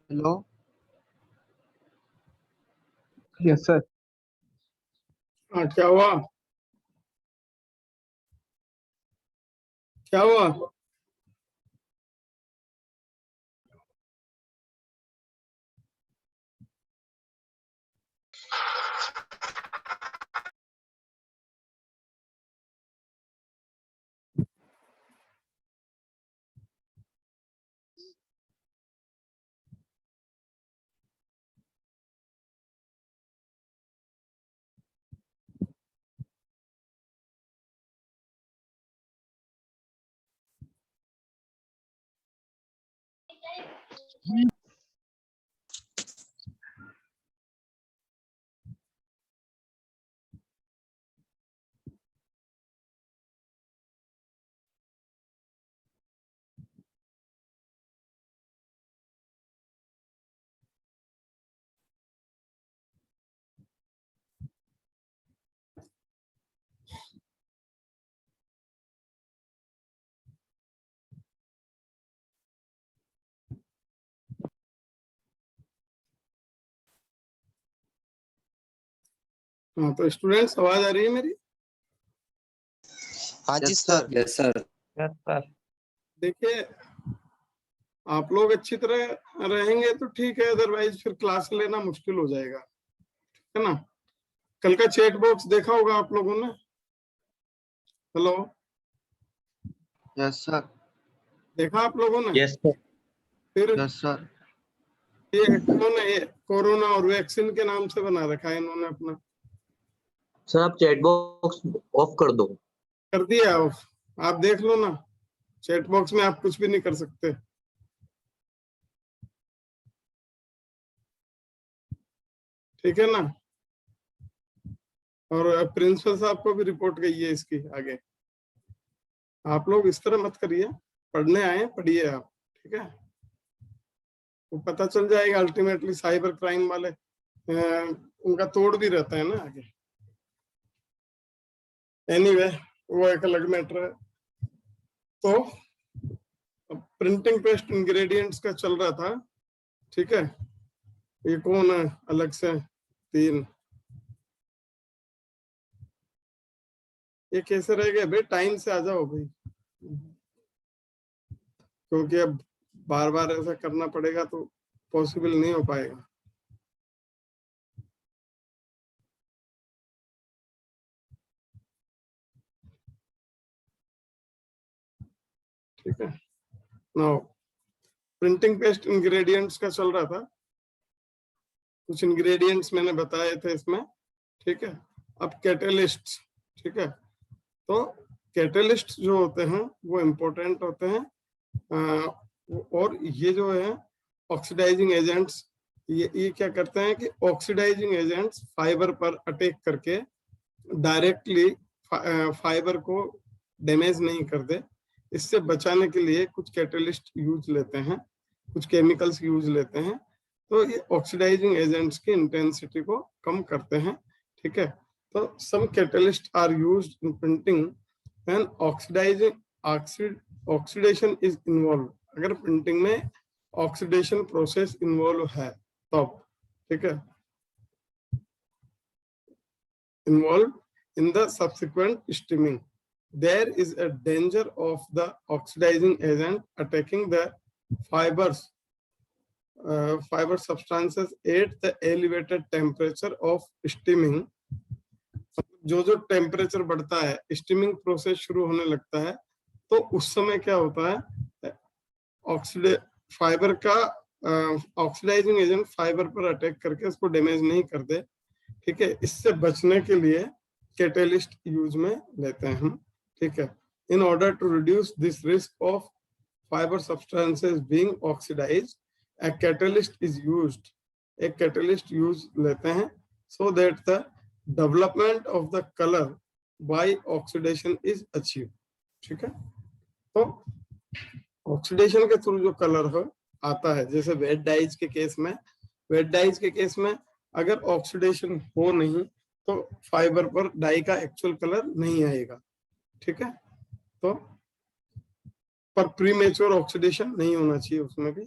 Hello. Yes sir. हाँ, क्या हुआ? क्या हुआ? हाँ, तो स्टूडेंट्स, आवाज आ रही है मेरी? हाँ जी sir. Yes sir. Yes sir. देखिए, आप लोग अच्छी तरह रहेंगे तो ठीक है, अदरवाइज फिर क्लास लेना मुश्किल हो जाएगा, है ना? कल का चैट बॉक्स देखा होगा आप लोगों ने। Hello, yes sir. देखा आप लोगों ने? Yes sir. फिर यस सर। ये कौन है? कोरोना और वैक्सीन के नाम से बना रखा है इन्होंने अपना। सर आप चैट बॉक्स ऑफ कर दो। कर दिया ऑफ? आप देख लो ना, चैट बॉक्स में आप कुछ भी नहीं कर सकते। ठीक है ना? और प्रिंसिपल साहब को भी रिपोर्ट गई है इसकी आगे। आप लोग इस तरह मत करिए, पढ़ने आए पढ़िए आप, ठीक है? वो पता चल जाएगा अल्टीमेटली साइबर क्राइम वाले उनका तोड़ भी रहता है ना आगे। एनीवे, वो एक अलग मैटर है। तो प्रिंटिंग पेस्ट इंग्रेडिएंट्स का चल रहा था, ठीक है, ये कौन है अलग से 3, ये कैसे रह गए भाई? टाइम से आ जाओ भाई, क्योंकि अब बार बार ऐसा करना पड़ेगा तो पॉसिबल नहीं हो पाएगा। ठीक है, नाउ प्रिंटिंग पेस्ट इंग्रेडिएंट्स का चल रहा था, कुछ इंग्रेडिएंट्स मैंने बताए थे इसमें। ठीक है, अब कैटलिस्ट। ठीक है, तो कैटलिस्ट जो होते हैं वो इम्पोर्टेंट होते हैं, और ये जो है ऑक्सीडाइजिंग एजेंट्स, ये क्या करते हैं कि ऑक्सीडाइजिंग एजेंट्स फाइबर पर अटैक करके डायरेक्टली फाइबर को डैमेज नहीं कर दे। इससे बचाने के लिए कुछ कैटलिस्ट यूज लेते हैं, कुछ केमिकल्स यूज लेते हैं, तो ये ऑक्सीडाइजिंग एजेंट्स की इंटेंसिटी को कम करते हैं। ठीक है, तो some catalyst are used in printing and oxidation is involve. अगर प्रिंटिंग में ऑक्सीडेशन प्रोसेस इन्वॉल्व है तब, ठीक है, involve in the subsequent steaming, there is a danger of the oxidizing agent attacking the fibers, fiber substances at the elevated temperature of steaming। जो temperature बढ़ता है, steaming process शुरू होने लगता है, तो उस समय क्या होता है, फाइबर का ऑक्सीडाइजिंग एजेंट फाइबर पर अटैक करके उसको डैमेज नहीं कर दे। ठीक है, इससे बचने के लिए कैटलिस्ट यूज में लेते हैं हम। ठीक है, in order to reduce this risk of fiber substances being oxidized, a catalyst is used। एक catalyst use लेते हैं so that the development of the color by oxidation is achieved। ठीक है, तो ऑक्सीडेशन के थ्रू जो कलर हो आता है, जैसे वेट डाइज के केस में, वेट डाइज के केस में अगर ऑक्सीडेशन हो नहीं तो फाइबर पर डाई का एक्चुअल कलर नहीं आएगा। ठीक है, तो पर प्रीमेच्योर ऑक्सीडेशन नहीं होना चाहिए उसमें भी।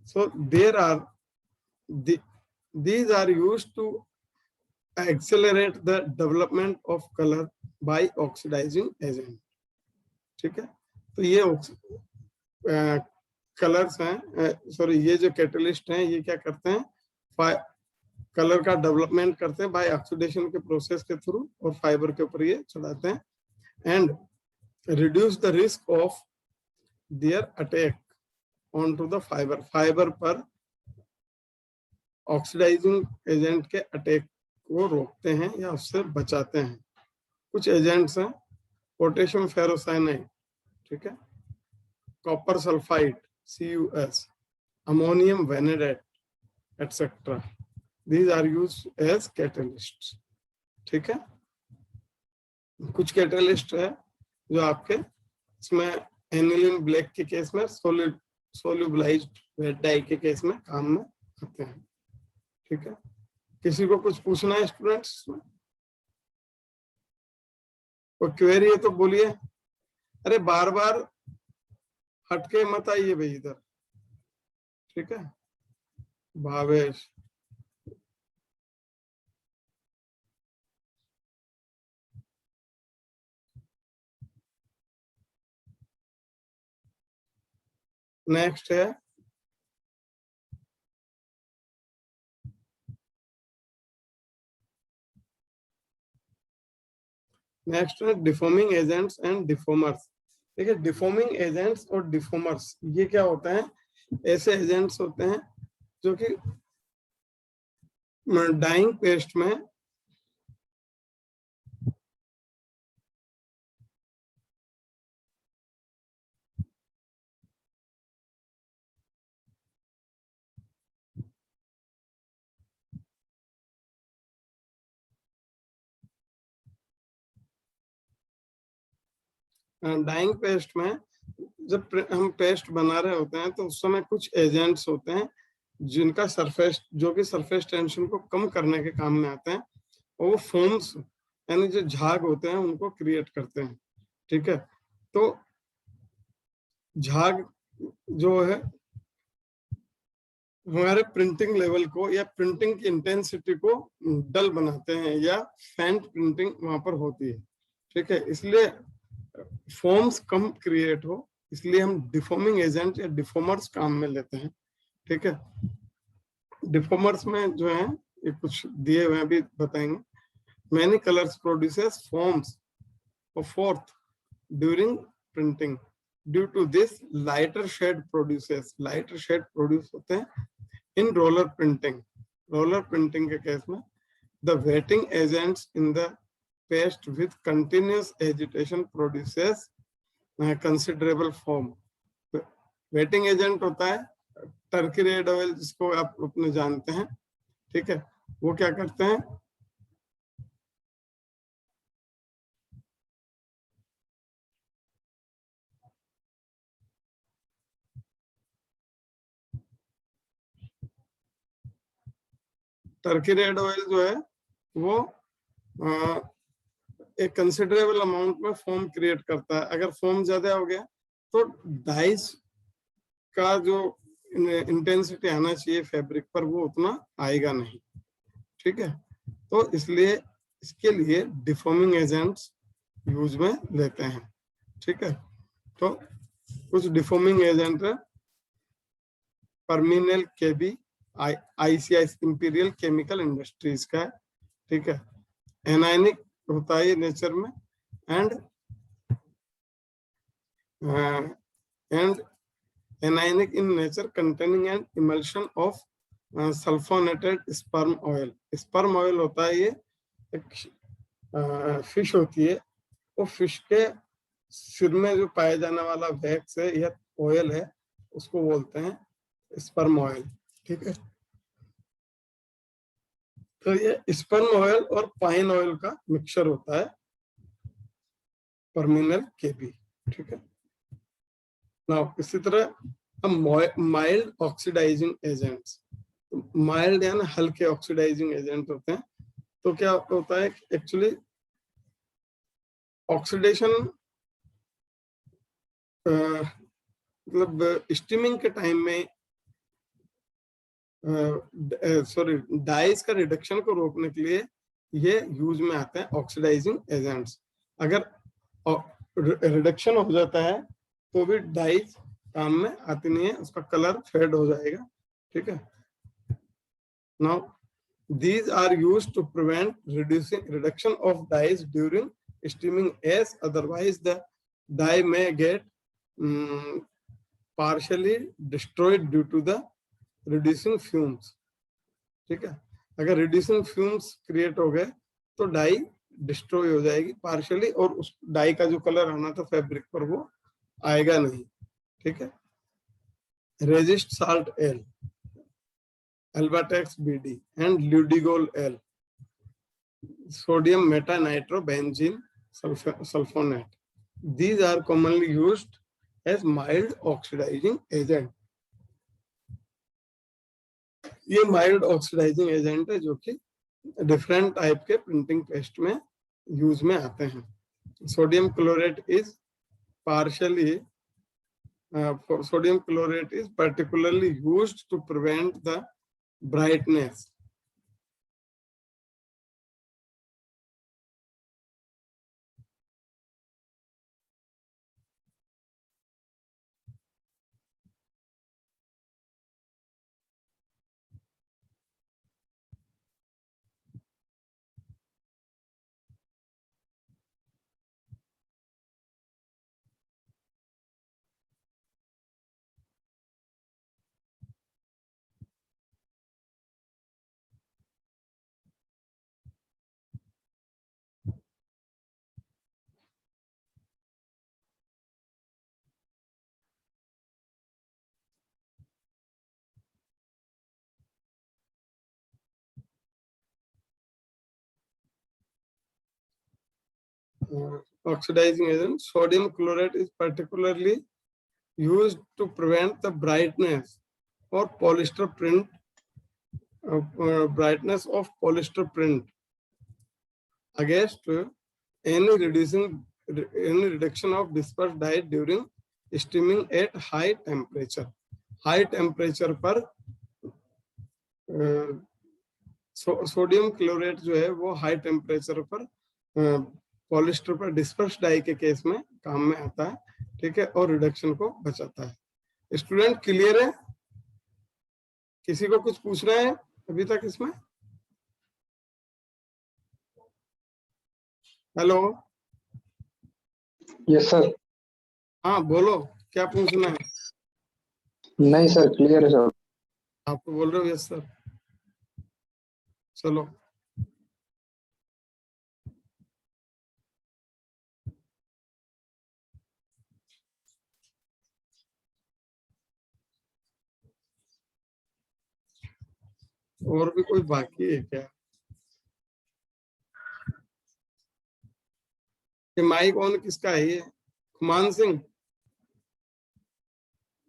So there are these are used to accelerate the development of color by oxidizing agent। ठीक है, तो ये कलर्स हैं, सॉरी ये जो कैटलिस्ट हैं ये क्या करते हैं, कलर का डेवलपमेंट करते हैं बाय ऑक्सीडेशन के प्रोसेस के थ्रू, और फाइबर के ऊपर ये चढ़ाते हैं, and reduce the risk of their attack onto the fiber। Fibre पर ऑक्सीडाइजिंग एजेंट के अटैक को रोकते हैं या उससे बचाते हैं। कुछ एजेंट्स हैं, पोटेशियम फेरोसाइनाइड, ठीक है, copper sulphide CuS, ammonium vanadate etcetera, these are used as catalysts। ठीक है, कुछ कैटलिस्ट है जो आपके इसमें एनिलीन ब्लैक के केस में, सोल्यूबलाइज्ड वेट डाई के केस में काम में आते हैं। ठीक है, किसी को कुछ पूछना है स्टूडेंट्स में, कोई क्वेरी है तो बोलिए। अरे बार बार हटके मत आइए भाई इधर। ठीक है, भावेश, नेक्स्ट है डिफॉर्मिंग एजेंट्स एंड डिफॉर्मर्स। देखिए, डिफॉर्मिंग एजेंट्स और डिफॉर्मर्स ये क्या होता है, ऐसे एजेंट्स होते हैं जो कि डाइंग पेस्ट में डाइंग पेस्ट में जब हम पेस्ट बना रहे होते हैं तो उस समय कुछ एजेंट्स होते हैं जिनका सरफेस, जो कि सरफेस टेंशन को कम करने के काम में आते हैं, और वो फोम्स यानी जो झाग होते हैं उनको क्रिएट करते हैं। ठीक है, तो झाग जो है हमारे प्रिंटिंग लेवल को या प्रिंटिंग की इंटेंसिटी को डल बनाते हैं या फेंट प्रिंटिंग वहां पर होती है, ठीक है। इसलिए फॉर्म्स कम क्रिएट हो, इसलिए हम डिफॉर्मिंग एजेंट या डिफॉर्मर्स काम में लेते हैं, ठीक है। डिफॉर्मर्स में जो है ये कुछ दिए हुए भी बताएंगे। Many colours produces forms of froth during printing, due to this lighter shade produce होते हैं in roller printing. Roller printing के केस में the wetting agents in the paste with continuous agitation produces considerable form. Wetting agent होता है Turkey red oil, जिसको आप अपने जानते हैं, ठीक है। वो क्या करते हैं, टर्की रेड ऑयल जो है वो एक कंसिडरेबल अमाउंट में फॉर्म क्रिएट करता है। अगर फॉर्म ज्यादा हो गया तो डाइस का जो इंटेंसिटी आना चाहिए फैब्रिक पर वो उतना आएगा नहीं, ठीक है। तो इसलिए इसके लिए डिफॉर्मिंग एजेंट्स यूज में लेते हैं, ठीक है। तो कुछ डिफॉर्मिंग एजेंट है, Perminal KB, ICI Imperial Chemical Industries का है, ठीक है। एनायनिक होता है नेचर में, and anionic in nature containing an emulsion of sulphonated sperm oil. Sperm oil होता है, ये एक फिश होती है, वो फिश के सिर में जो पाया जाने वाला वैक्स है या ऑयल है उसको बोलते हैं स्पर्म ऑयल, ठीक है। तो ये स्पर्म ऑयल और पाइन ऑयल का मिक्सचर होता है परमिनल केबी, ठीक है। नाउ इसी तरह हम माइल्ड ऑक्सीडाइजिंग एजेंट्स, माइल्ड यानी हल्के ऑक्सीडाइजिंग एजेंट होते हैं। तो क्या होता है, एक्चुअली ऑक्सीडेशन मतलब स्टीमिंग के टाइम में डाइस का रिडक्शन को रोकने के लिए ये यूज में आते हैं ऑक्सीडाइजिंग एजेंट्स। अगर रिडक्शन हो जाता है तो भी डाइस काम में आती नहीं है, उसका कलर फेड हो जाएगा, ठीक है। Now these are used to prevent reduction of dyes during steaming, as otherwise the dye may get partially destroyed due to the reducing fumes, ठीक है। अगर reducing fumes क्रिएट हो गए तो डाई डिस्ट्रॉय हो जाएगी पार्शियली, और उस डाई का जो कलर आना था फैब्रिक पर वो आएगा नहीं, ठीक है। Resist salt L, Albatex BD and Ludigol L, sodium metanitrobenzene sulfonate. These are commonly used as mild oxidizing agent. ये mild oxidizing agent है जो कि डिफरेंट टाइप के प्रिंटिंग पेस्ट में यूज में आते हैं। Sodium chlorate is particularly used to prevent the brightness. Oxidizing agent, sodium chlorate is particularly used to prevent the brightness or polyester print, brightness of polyester print against any reduction of dispersed dye during steaming at high temperature. High temperature पर sodium chlorate जो है वो high temperature पर polyester पर disperse die के case में काम में आता है, ठीक है, और रिडक्शन को बचाता है। स्टूडेंट क्लियर है? किसी को कुछ पूछना है अभी तक इसमें? Hello, yes sir. हाँ बोलो, क्या पूछना है? नहीं सर, क्लियर है सर। आप तो बोल रहे हो यस सर। चलो, और भी कोई बाकी है क्या? ये माइक ऑन किसका है? ये खुमान सिंह,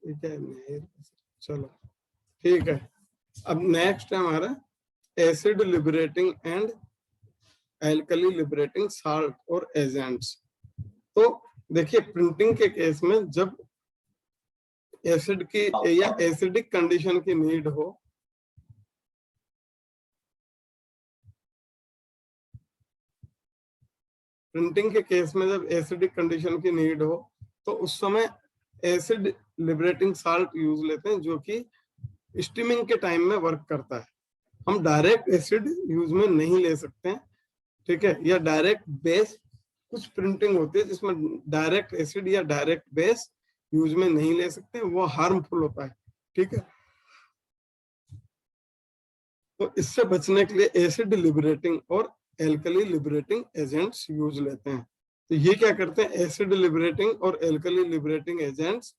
ठीक है, नहीं, चलो ठीक है। अब नेक्स्ट है हमारा acid liberating and alkali liberating salt और एजेंट्स। तो देखिए, प्रिंटिंग के केस में जब एसिड की या एसिडिक कंडीशन की नीड हो, प्रिंटिंग के केस में जब एसिडिक कंडीशन की नीड हो तो उस समय एसिड लिबरेटिंग साल्ट यूज लेते हैं, जो कि स्टीमिंग के टाइम में वर्क करता है। हम डायरेक्ट एसिड यूज में नहीं ले सकते हैं, ठीक है, या डायरेक्ट बेस, कुछ प्रिंटिंग होती है जिसमें डायरेक्ट एसिड या डायरेक्ट बेस यूज में नहीं ले सकते, वो हार्मफुल होता है, ठीक है। तो इससे बचने के लिए एसिड लिबरेटिंग और एल्कली लिबरेटिंग एजेंट्स यूज लेते हैं। तो ये क्या करते हैं, एसिड लिबरेटिंग और alkali liberating agents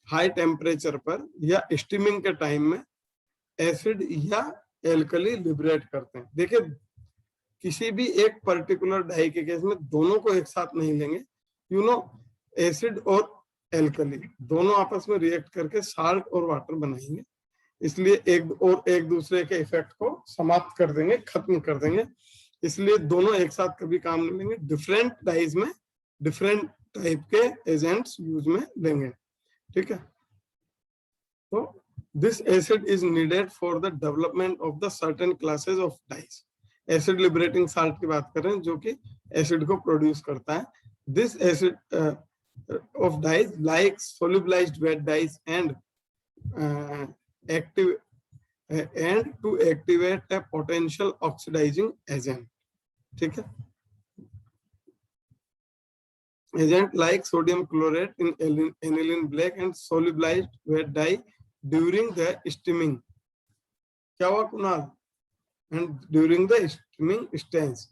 high temperature पर या स्टीमिंग के टाइम में एसिड या एल्कली लिबरेट करते हैं। देखिए, किसी भी एक पर्टिकुलर डाई के केस में दोनों को एक साथ नहीं लेंगे, यू नो, एसिड और एल्कली दोनों आपस में रिएक्ट करके साल्ट और वाटर बनाएंगे, इसलिए एक दूसरे के इफेक्ट को समाप्त कर देंगे, खत्म कर देंगे, इसलिए दोनों एक साथ कभी काम नहीं लेंगे। डिफरेंट डाइज में डिफरेंट टाइप के एजेंट्स यूज में लेंगे, ठीक है। तो this acid is needed for the development of the certain classes of dyes. Acid liberating salt की बात करें जो कि एसिड को प्रोड्यूस करता है। This acid of dyes like solubilised vat dyes and active and to activate a potential oxidizing agent, ठीक है। Agent like sodium chlorate in aniline black and solubilized wet dye during the steaming, क्या हुआ Kunal, and during the steaming stage,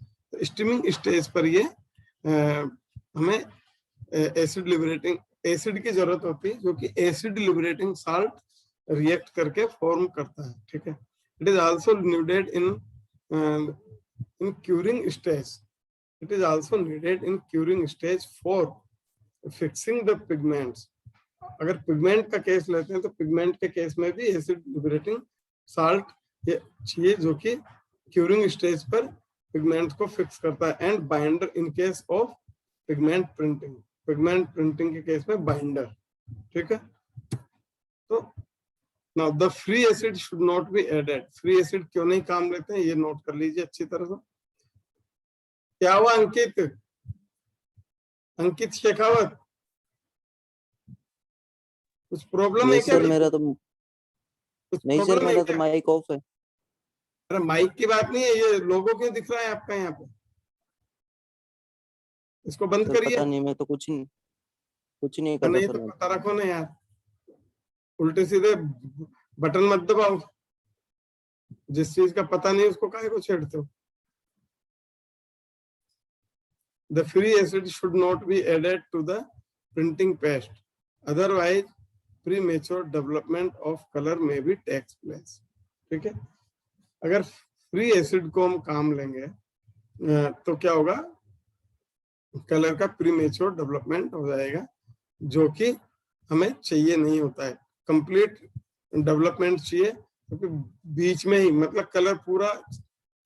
steaming stage पर ये हमें acid liberating acid की जरूरत होती है, जो कि एसिड लिबरेटिंग साल्ट रिएक्ट करके फॉर्म करता है, ठीक है। It is also needed in curing stage, it is also needed in curing stage for fixing the pigments. अगर पिगमेंट का केस लेते हैं तो पिगमेंट के केस में भी एसिड लिबरेटिंग साल्ट चाहिए, जो कि क्यूरिंग स्टेज पर पिगमेंट्स को फिक्स करता है, and binder in case of pigment printing, pigment printing के केस में बाइंडर, ठीक है। तो now the free acid should not be added. Free acid क्यों नहीं काम लेते हैं, ये नोट कर लीजिए अच्छी तरह से। क्या हुआ अंकित, अंकित शेखावत, कुछ प्रॉब्लम है क्या? सर मेरा तो कुछ नहीं सर, प्रॉब्लम है मेरा तो क्या? माइक ऑफ है। अरे माइक की बात नहीं है, ये लोगो क्यों दिख रहा है आपका यहाँ पे, इसको बंद सर करिए। पता नहीं, मैं तो कुछ नहीं करता नहीं सर। तो पता रखो ना यार, उल्टे सीधे बटन मत दबाओ, जिस चीज का पता नहीं उसको काहे को छेड़ते हो। The free acid should not be added to the printing paste, otherwise premature development of color may be takes place, ठीक है। अगर फ्री एसिड को हम काम लेंगे तो क्या होगा, कलर का प्रीमेच्योर डेवलपमेंट हो जाएगा, जो कि हमें चाहिए नहीं होता है। कंप्लीट डेवलपमेंट चाहिए, क्योंकि बीच में ही, मतलब कलर पूरा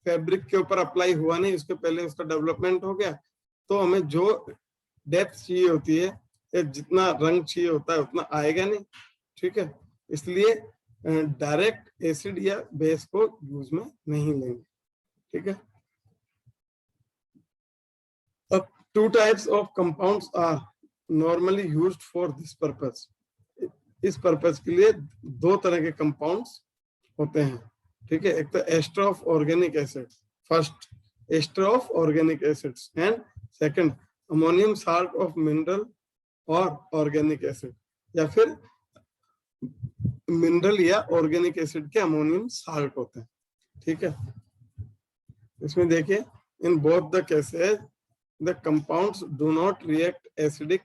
फैब्रिक के ऊपर अप्लाई हुआ नहीं, उसके पहले उसका डेवलपमेंट हो गया, तो हमें जो डेप्थ चाहिए होती है या जितना रंग चाहिए होता है उतना आएगा नहीं, ठीक है। इसलिए डायरेक्ट एसिड या बेस को यूज में नहीं लेंगे, ठीक है। अब two types of compounds are normally used for this purpose. इस पर्पस के लिए दो तरह के कंपाउंड्स होते हैं, ठीक है। एक तो ester of organic acid, first ester of organic acids, and second ammonium salt of mineral और ऑर्गेनिक एसिड, या फिर मिनरल या ऑर्गेनिक एसिड के अमोनियम साल्ट होते हैं, ठीक है। इसमें देखिए, in both the cases the compounds do not react acidic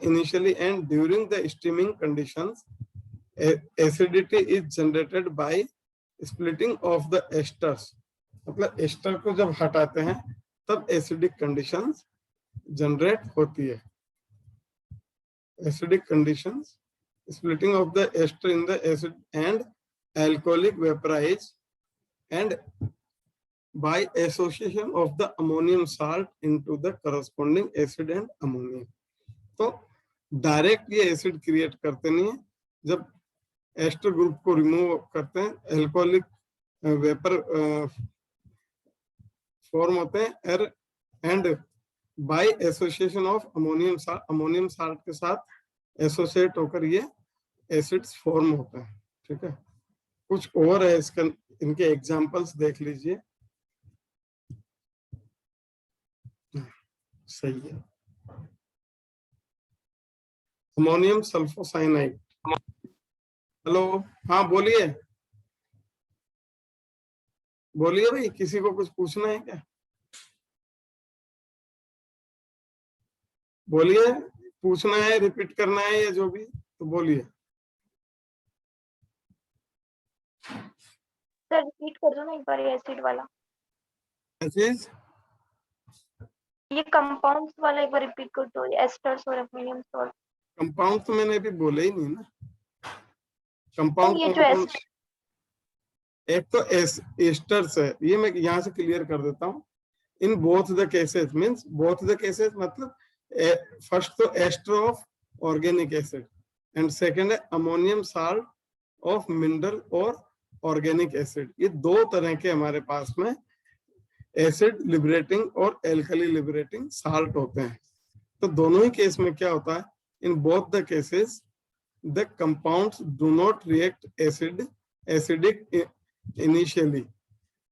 initially and during the steaming conditions. Acidity is generated by splitting of the esters. मतलब एस्टर को जब हटाते हैं तब एसिडिक कंडीशंस जनरेट होती है। Acidic conditions, splitting of the ester in the acid and alcoholic vaporize, and by association of the ammonium salt into the corresponding acid and ammonia. तो direct ये एसिड क्रिएट करते नहीं है। जब ester group को remove करते हैं, alcoholic vapour form होते हैं, and by association of ammonium salt के साथ एसोसिएट होकर ये एसिड्स फॉर्म होते हैं, ठीक है। कुछ और है इसका, इनके एग्जांपल्स देख लीजिए। सही है। Ammonium sulphocyanide. हेलो, हाँ बोलिए बोलिए भाई, किसी को कुछ पूछना है क्या? बोलिए, पूछना है, रिपीट करना है या जो भी, तो बोलिए। सर रिपीट कर दो ना एक बार ये एसिड वाला, चीज ये कंपाउंड्स वाला एक बार रिपीट कर दो, एस्टर्स और अमोनियम सॉल्ट। कंपाउंड तो मैंने अभी बोले ही नहीं ना। ये कंपाउंड जो एक तो एस्टर्स है, ये मैं यहाँ से क्लियर कर देता हूँ। In both the cases means, both the cases मतलब फर्स्ट तो ester of organic acid and second है अमोनियम साल्ट ऑफ मिनरल और ऑर्गेनिक एसिड। ये दो तरह के हमारे पास में एसिड लिबरेटिंग और एल्कली लिबरेटिंग साल्ट होते हैं। तो दोनों ही केस में क्या होता है, इन both the cases the compounds do not react acidic initially.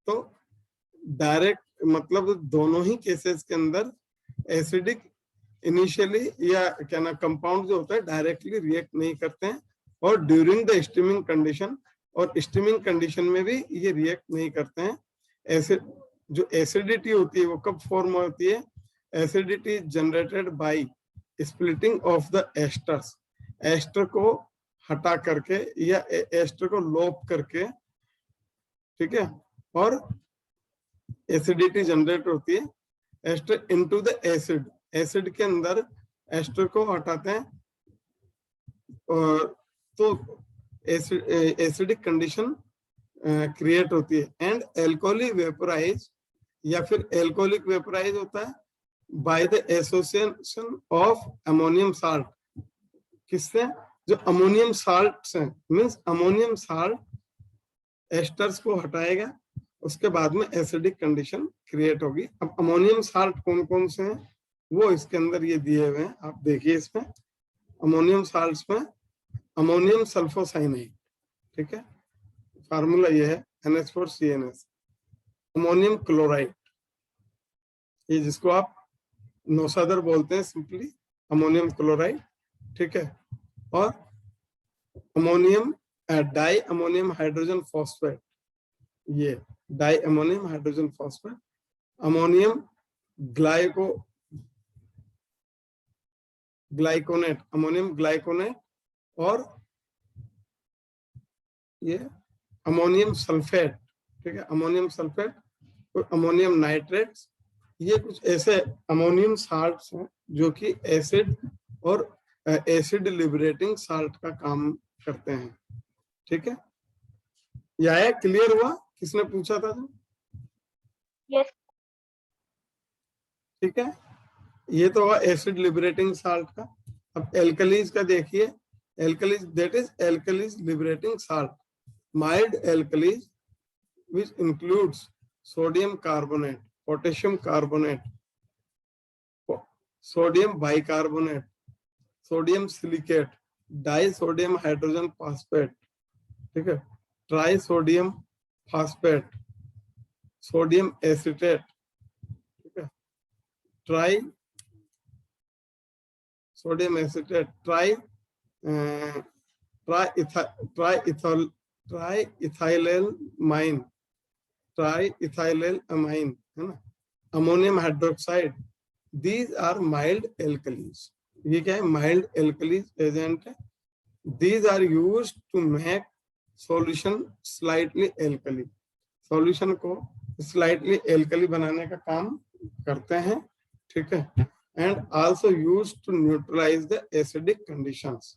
तो डायरेक्ट मतलब दोनों ही केसेस के अंदर एसिडिक इनिशियली या क्या ना कंपाउंड जो होता है डायरेक्टली रिएक्ट नहीं करते हैं, और ड्यूरिंग द स्टीमिंग कंडीशन, और स्टीमिंग कंडीशन में भी ये रिएक्ट नहीं करते हैं। एसिड जो एसिडिटी होती है वो कब फॉर्म होती है? Acidity generated by splitting of the esters. Ester को हटा करके या एस्टर को लोप करके, ठीक है, और एसिडिटी जनरेट होती है ester into the acid. Acid के अंदर एस्टर को हटाते हैं और तो एसिडिक कंडीशन क्रिएट होती है। एंड एल्कोहलिक वेपोराइज, या फिर एल्कोहलिक वेपोराइज होता है by the association of ammonium salt. किससे? जो अमोनियम साल्ट हैं, मींस अमोनियम साल्ट एस्टर्स को हटाएगा, उसके बाद में एसिडिक कंडीशन क्रिएट होगी। अब अमोनियम साल्ट कौन कौन से हैं वो इसके अंदर ये दिए हुए हैं, आप देखिए। इसमें अमोनियम साल्ट्स में अमोनियम सल्फोसाइनाइड, ठीक है, फार्मूला ये है NH4CNS। अमोनियम क्लोराइड, ये जिसको आप नौसादर बोलते हैं सिंपली, अमोनियम क्लोराइड, ठीक है। और ammonium di ammonium hydrogen phosphate, ये di ammonium hydrogen phosphate. Ammonium gluconate, ammonium gluconate, और ये अमोनियम सल्फेट, ठीक है, अमोनियम सल्फेट और अमोनियम नाइट्रेट्स। ये कुछ ऐसे अमोनियम साल्ट्स हैं जो कि एसिड और एसिड लिबरेटिंग साल्ट का काम करते हैं, ठीक है। यह क्लियर हुआ? किसने पूछा था जो? यस। ठीक है, ये तो हुआ एसिड लिबरेटिंग साल्ट का। अब एल्कलीज का देखिए, alkalis that is alkalis liberating salt, mild alkalis which includes sodium carbonate, potassium carbonate, sodium bicarbonate, sodium silicate, disodium hydrogen phosphate, ठीक है, ट्राइसोडियम फॉस्फेट, सोडियम एसीटेट, ठीक है, tri sodium acetate, triethylamine, triethylamine है ना, ammonium hydroxide, these are mild alkalis. ये क्या है? Mild alkalis agent है। These are used to make solution slightly alkali, solution को स्लाइटली एल्कली बनाने का काम करते हैं, ठीक है, and also used to neutralize the acidic conditions.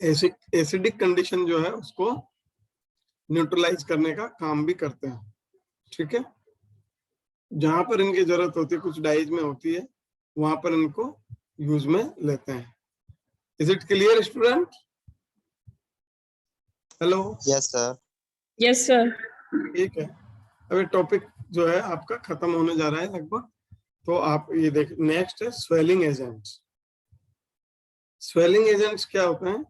Acidic condition जो है उसको न्यूट्रलाइज करने का काम भी करते हैं, ठीक है। जहां पर इनकी जरूरत होती है, कुछ डाइज में होती है, वहां पर इनको यूज में लेते हैं। Is it clear student? Hello, yes sir. Yes sir. ठीक है। अभी टॉपिक जो है आपका खत्म होने जा रहा है लगभग, तो आप ये देख, नेक्स्ट है स्वेलिंग एजेंट्स। स्वेलिंग एजेंट्स क्या होते हैं?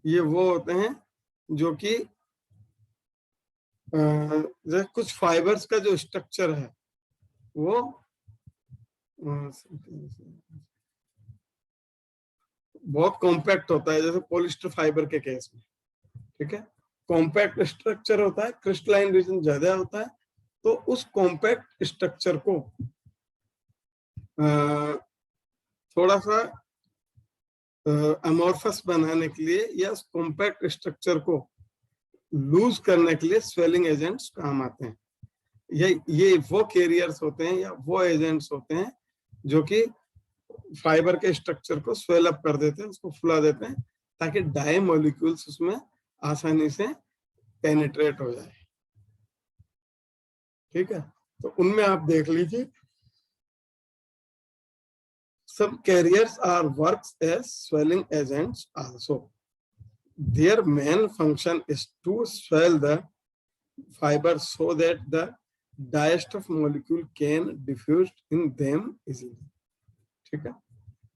ये वो होते हैं जो कि कुछ फाइबर्स का जो स्ट्रक्चर है वो बहुत कॉम्पैक्ट होता है, जैसे पॉलिस्टर फाइबर के केस में, ठीक है, कॉम्पैक्ट स्ट्रक्चर होता है, क्रिस्टलाइन रीजन ज्यादा होता है, तो उस कॉम्पैक्ट स्ट्रक्चर को थोड़ा सा अमोर्फस बनाने के लिए या उस कॉम्पैक्ट स्ट्रक्चर को लूज करने के लिए स्वेलिंग एजेंट्स काम आते हैं। ये वो कैरियर्स होते हैं या वो एजेंट्स होते हैं जो कि फाइबर के स्ट्रक्चर को स्वेल अप कर देते हैं, उसको फुला देते हैं, ताकि डाई मॉलिक्यूल्स उसमें आसानी से पेनिट्रेट हो जाए, ठीक है। तो उनमें आप देख लीजिए, some carriers are works as swelling agents also. Their main function is to swell the fiber so that the diester molecule can diffuse in them easily. ठीक है,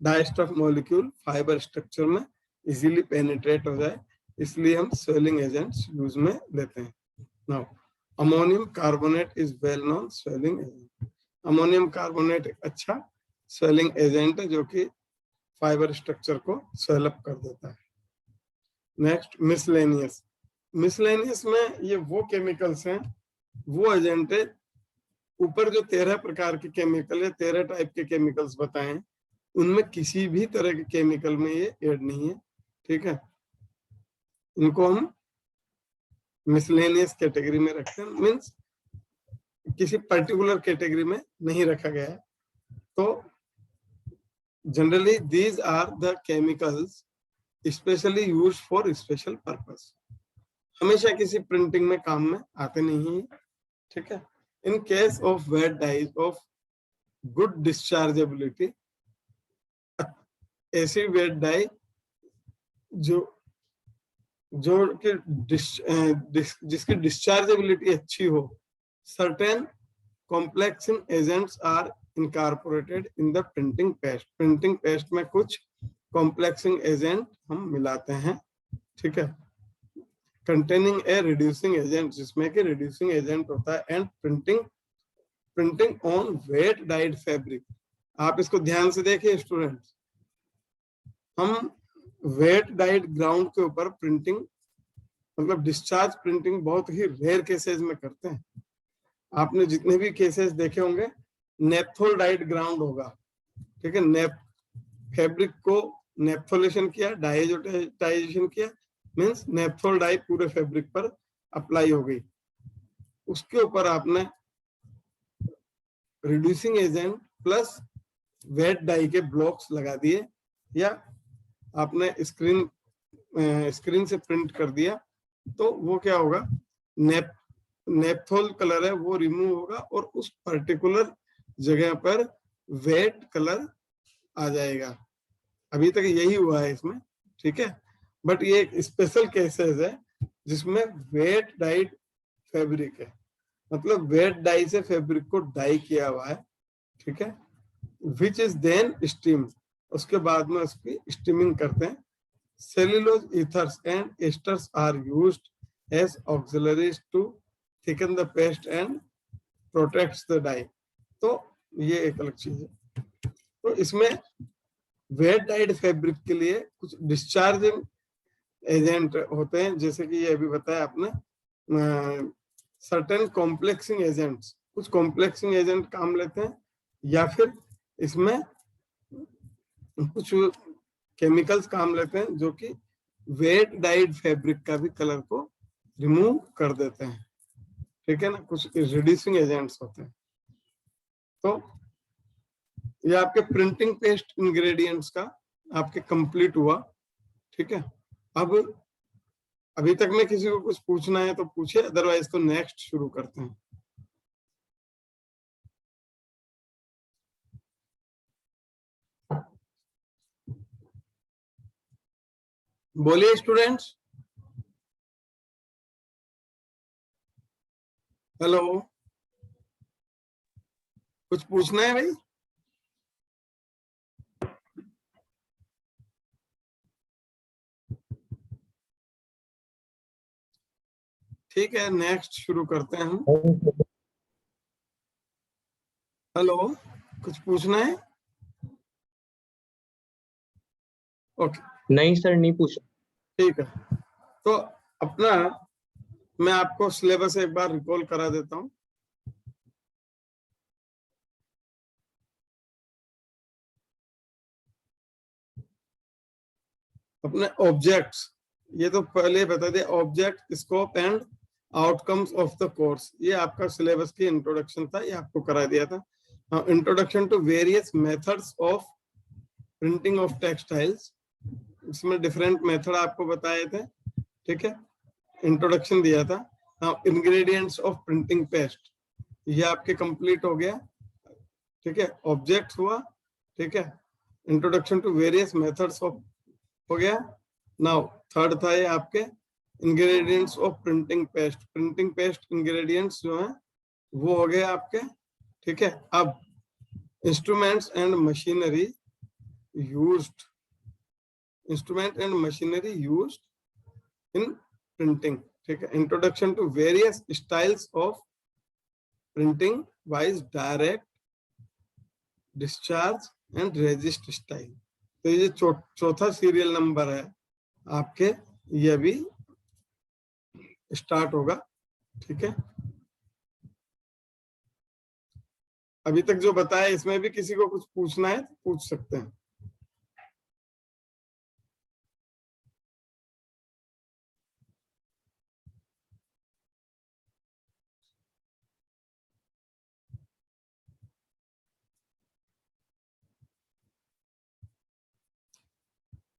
डाइस्टर मॉलिक्यूल फाइबर स्ट्रक्चर में इजीली पेनिट्रेट हो जाए, इसलिए हम swelling agents use में लेते हैं। Now ammonium carbonate is well known swelling agent. Ammonium carbonate एक अच्छा स्वेलिंग एजेंट है जो कि फाइबर स्ट्रक्चर को स्वेल अप कर देता है। Next miscellaneous. मिसलेनियस में ये वो केमिकल्स हैं, वो एजेंट है, ऊपर जो 13 प्रकार के केमिकल है, 13 टाइप के केमिकल्स बताएं, उनमें किसी भी तरह के केमिकल में ये ऐड नहीं है, ठीक है। इनको हम मिसलेनियस कैटेगरी में रखते हैं, मीन्स किसी पर्टिकुलर कैटेगरी में नहीं रखा गया है। तो generally these are the chemicals specially used for special purpose, हमेशा किसी प्रिंटिंग में काम में आते नहीं है, ठीक है। In case of vat dyes of good dischargeability, ऐसी वेट डाई जिसकी डिस्चार्जेबिलिटी अच्छी हो, certain complexing agents are incorporated in the printing paste. Printing paste में कुछ कॉम्प्लेक्सिंग एजेंट हम मिलाते हैं, ठीक है, कंटेनिंग ए रिड्यूसिंग एजेंट, जिसमें कि रिड्यूसिंग एजेंट होता है, and printing on vat dyed fabric. आप इसको ध्यान से देखिए स्टूडेंट्स, हम वेट डाइड ग्राउंड के ऊपर प्रिंटिंग, मतलब डिस्चार्ज प्रिंटिंग बहुत ही रेयर केसेस में करते हैं। आपने जितने भी केसेस देखे होंगे, नेप्थोल डाइड ग्राउंड होगा, ठीक है, फैब्रिक को नेप्थोलेशन किया, डाइजेशन किया, मीन्स नेप्थोल डाई पूरे फैब्रिक पर अप्लाई हो गई, उसके ऊपर आपने reducing agent plus vat dye के ब्लॉक्स लगा दिए, या आपने स्क्रीन से प्रिंट कर दिया, तो वो क्या होगा, नेपथोल कलर है वो रिमूव होगा और उस पर्टिकुलर जगह पर वेट कलर आ जाएगा। अभी तक यही हुआ है इसमें, ठीक है। बट ये एक स्पेशल केसेस है जिसमें वेट डाइड फैब्रिक है, मतलब वेट डाई से फैब्रिक को डाई किया हुआ है, ठीक है, विच इज देन स्टीम, उसके बाद में उसकी स्टीमिंग करते हैं। Cellulose ethers and esters are used as auxiliaries to thicken the paste and protects the dye. तो ये एक अलग चीज है। तो इसमें वेट डाइड फैब्रिक के लिए कुछ डिस्चार्जिंग एजेंट होते हैं, जैसे कि ये अभी बताया आपने, सर्टेन कॉम्प्लेक्सिंग एजेंट्स, कुछ कॉम्प्लेक्सिंग एजेंट काम लेते हैं, या फिर इसमें कुछ केमिकल्स काम लेते हैं जो कि वेट डाइड फैब्रिक का भी कलर को रिमूव कर देते हैं, ठीक है ना। कुछ रिड्यूसिंग एजेंट्स होते हैं। तो ये आपके प्रिंटिंग पेस्ट इंग्रेडिएंट्स का आपके कंप्लीट हुआ, ठीक है। अब अभी तक में किसी को कुछ पूछना है तो पूछे, अदरवाइज तो नेक्स्ट शुरू करते हैं। बोलिए स्टूडेंट्स। हेलो, कुछ पूछना है भाई? ठीक है, नेक्स्ट शुरू करते हैं हम। हेलो, कुछ पूछना है? ओके, नहीं सर, नहीं पूछा। ठीक है। तो अपना मैं आपको सिलेबस एक बार रिकॉल करा देता हूं। अपने ऑब्जेक्ट्स, ये तो पहले बता दिया, object, scope and outcomes of the course, ये आपका सिलेबस की इंट्रोडक्शन था, ये आपको करा दिया था। Introduction to various methods of printing of textiles, इसमें डिफरेंट मेथड आपको बताए थे, ठीक है, इंट्रोडक्शन दिया था। इंग्रेडिएंट्स ऑफ प्रिंटिंग पेस्ट, ये आपके कंप्लीट हो गया, ठीक है। ऑब्जेक्ट हुआ, ठीक है। Introduction to various methods of हो गया। नाउ थर्ड था ये आपके ingredients of printing paste, printing paste ingredients जो हैं वो हो गए आपके, ठीक है। अब instruments and machinery used, instrument and machinery used in printing, ठीक है। Introduction to various styles of printing wise direct, discharge and resist style. तो ये चौथा सीरियल नंबर है आपके, ये भी स्टार्ट होगा, ठीक है। अभी तक जो बताया इसमें भी किसी को कुछ पूछना है तो पूछ सकते हैं।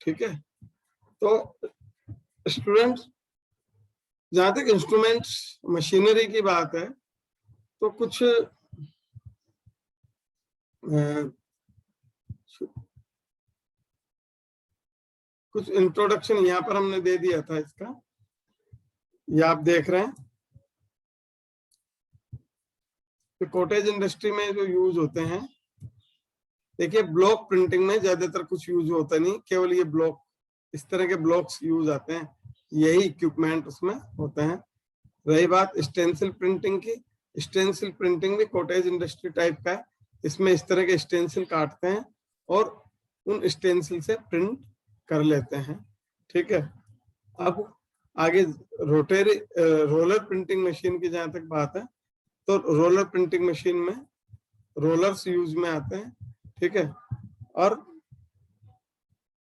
ठीक है। तो स्टूडेंट्स, जहां तक इंस्ट्रूमेंट्स मशीनरी की बात है तो कुछ इंट्रोडक्शन यहाँ पर हमने दे दिया था इसका, ये आप देख रहे हैं। तो कॉटेज इंडस्ट्री में जो यूज होते हैं, देखिए ब्लॉक प्रिंटिंग में ज्यादातर कुछ यूज होता नहीं, केवल ये ब्लॉक, इस तरह के ब्लॉक्स यूज आते हैं, यही इक्विपमेंट उसमें होते हैं। रही बात स्टेंसिल प्रिंटिंग की, स्टेंसिल प्रिंटिंग भी कॉटेज इंडस्ट्री टाइप का है। इसमें इस तरह के स्टेंसिल काटते हैं और उन स्टेंसिल से प्रिंट कर लेते हैं, ठीक है। अब आगे रोटरी रोलर प्रिंटिंग मशीन की जहां तक बात है, तो रोलर प्रिंटिंग मशीन में रोलर्स यूज में आते हैं, ठीक है। और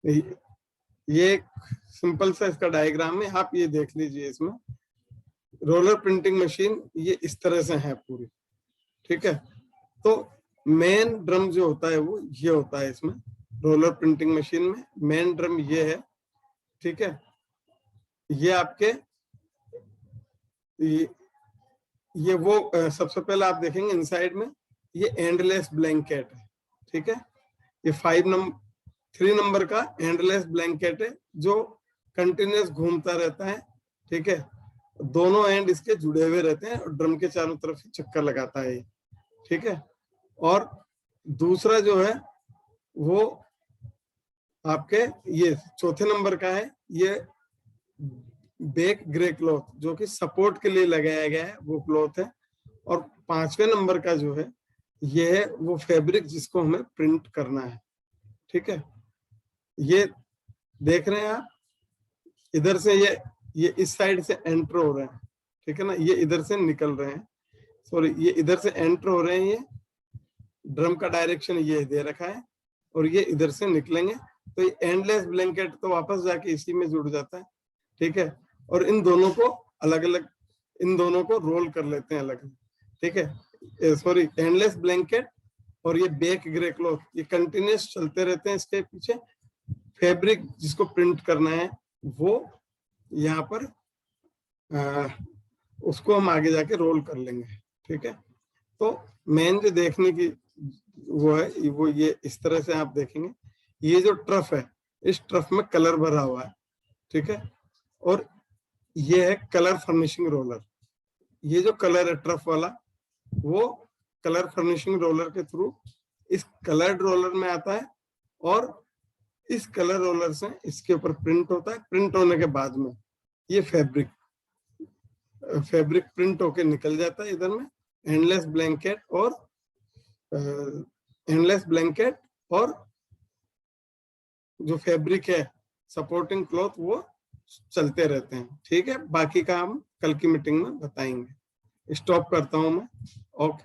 ये एक सिंपल सा इसका डायग्राम है, आप ये देख लीजिए। इसमें रोलर प्रिंटिंग मशीन ये इस तरह से है पूरी, ठीक है। तो मेन ड्रम जो होता है वो ये होता है इसमें रोलर प्रिंटिंग मशीन में, मेन ड्रम ये है, ठीक है। ये आपके ये वो सबसे पहले आप देखेंगे इनसाइड में ये एंडलेस ब्लैंकेट है, ठीक है। ये 3 नंबर का एंडलेस ब्लैंकेट है जो कंटिन्यूस घूमता रहता है, ठीक है। दोनों एंड इसके जुड़े हुए रहते हैं और ड्रम के चारों तरफ चक्कर लगाता है, ठीक है। और दूसरा जो है वो आपके ये चौथे नंबर का है, ये बैक ग्रे क्लॉथ जो कि सपोर्ट के लिए लगाया गया है वो क्लॉथ है। और 5वें नंबर का जो है ये है वो फैब्रिक जिसको हमें प्रिंट करना है, ठीक है। ये देख रहे हैं आप, इधर से ये इस साइड से एंटर हो रहे हैं, ठीक है ना, ये इधर से निकल रहे हैं, सॉरी ये इधर से एंटर हो रहे हैं, ये ड्रम का डायरेक्शन ये दे रखा है और ये इधर से निकलेंगे तो ये एंडलेस ब्लैंकेट तो वापस जाके इसी में जुड़ जाता है, ठीक है। और इन दोनों को अलग अलग, इन दोनों को रोल कर लेते हैं अलग, ठीक है। सॉरी, एंडलेस ब्लैंकेट और ये बैक ग्रे क्लॉथ ये कंटिन्यूस चलते रहते हैं इसके पीछे। फैब्रिक जिसको प्रिंट करना है वो यहाँ पर उसको हम आगे जाके रोल कर लेंगे, ठीक है। तो मेन जो देखने की वो है वो ये इस तरह से आप देखेंगे, ये जो ट्रफ है इस ट्रफ में कलर भरा हुआ है, ठीक है। और ये है कलर फर्निशिंग रोलर, ये जो कलर है ट्रफ वाला वो कलर फर्निशिंग रोलर के थ्रू इस कलर्ड रोलर में आता है और इस कलर रोलर से इसके ऊपर प्रिंट होता है। प्रिंट होने के बाद में ये फैब्रिक प्रिंट होके निकल जाता है इधर में एंडलेस ब्लैंकेट और जो फैब्रिक है सपोर्टिंग क्लॉथ वो चलते रहते हैं, ठीक है। बाकी का हम कल की मीटिंग में बताएंगे। स्टॉप करता हूं मैं, ओके।